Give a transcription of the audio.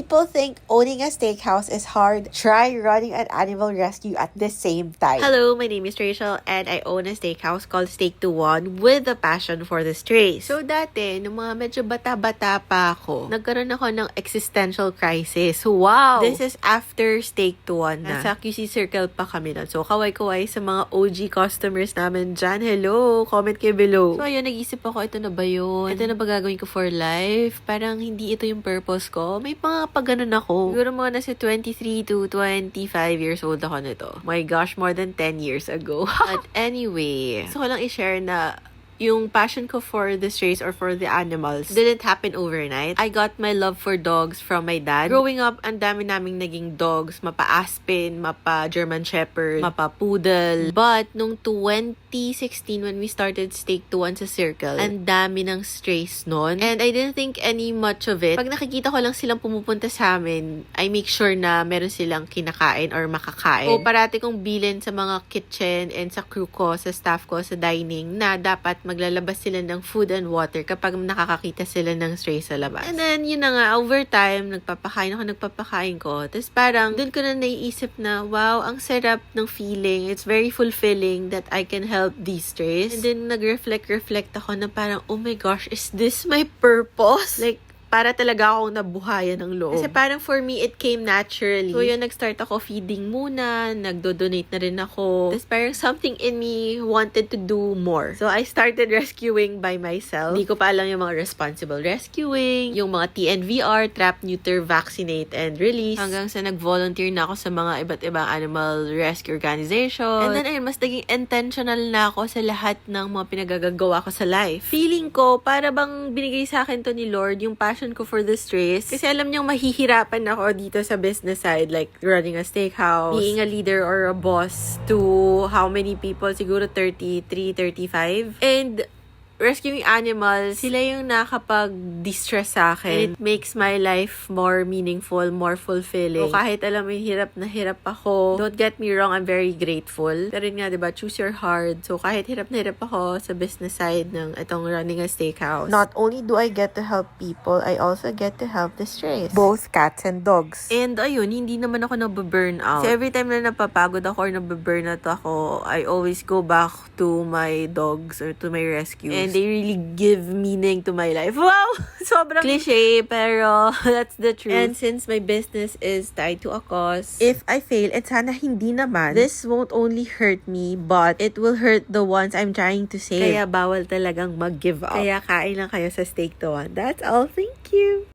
people think owning a steakhouse is hard, try running an animal rescue at the same time. Hello, my name is Rachel and I own a steakhouse called Steak to One with a passion for the strays. So dati, nung mga medyo bata-bata pa ako, nagkaroon ako ng existential crisis. Wow! This is after Steak to One na. Nasa QC Circle pa kami nun. So kaway-kaway sa mga OG customers namin dyan. Hello! Comment kayo below. So ayun, nag-isip ako, ito na ba yun? Ito na ba gagawin ko for life? Parang hindi ito yung purpose ko. May mga pag-ganon ako. Siguro mga nasa 23 to 25 years old ako nito. My gosh, more than 10 years ago. But anyway, gusto ko lang i-share na yung passion ko for the strays or for the animals didn't happen overnight. I got my love for dogs from my dad. Growing up, ang dami naming naging dogs. Mapa-Aspin, mapa-German Shepherd, mapa-Poodle. But nung 2016, when we started Steak to One sa Circle, ang dami ng strays nun. And I didn't think any much of it. Pag nakikita ko lang silang pumupunta sa amin, I make sure na meron silang kinakain or makakain. O parati kong bilin sa mga kitchen and sa crew ko, sa staff ko, sa dining, na dapat maglalabas sila ng food and water kapag nakakakita sila ng stray sa labas. And then, yun na nga, over time, nagpapakain ko. Tapos parang, dun ko na naiisip na, wow, ang sarap ng feeling. It's very fulfilling that I can help these strays. And then, nag-reflect ako na parang, oh my gosh, is this my purpose? Like, para talaga akong nabuhayan ng loob. Kasi parang for me, it came naturally. So yun, nag-start ako feeding muna, nagdo-donate na rin ako. Tapos parang something in me wanted to do more. So I started rescuing by myself. Hindi ko pa alam yung mga responsible rescuing, yung mga TNVR, trap, neuter, vaccinate, and release. Hanggang sa nag-volunteer na ako sa mga iba't ibang animal rescue organization. And then ayun, mas naging intentional na ako sa lahat ng mga pinagagagawa ko sa life. Feeling ko, para bang binigay sa akin to ni Lord, yung passion ko for the strays. Kasi alam niyang mahihirapan ako dito sa business side, like running a steakhouse, being a leader or a boss to how many people? Siguro 33, 35. And rescuing animals, sila yung nakapag-distress sa akin. And it makes my life more meaningful, more fulfilling. So, kahit alam mo, hirap na hirap ako. Don't get me wrong, I'm very grateful. Pero yun nga, diba, choose your heart. So, kahit hirap na hirap ako sa business side ng itong running a steakhouse. Not only do I get to help people, I also get to help the strays. Both cats and dogs. And ayun, hindi naman ako nababurn out. So, every time na napapagod ako or nababurn out ako, I always go back to my dogs or to my rescues. And they really give meaning to my life. Wow! Sobrang cliche, pero that's the truth. And since my business is tied to a cause, If I fail, et sana hindi naman, this won't only hurt me, but it will hurt the ones I'm trying to save. kaya bawal talagang mag-give up. Kaya kain lang kayo sa Steak to One. That's all. Thank you!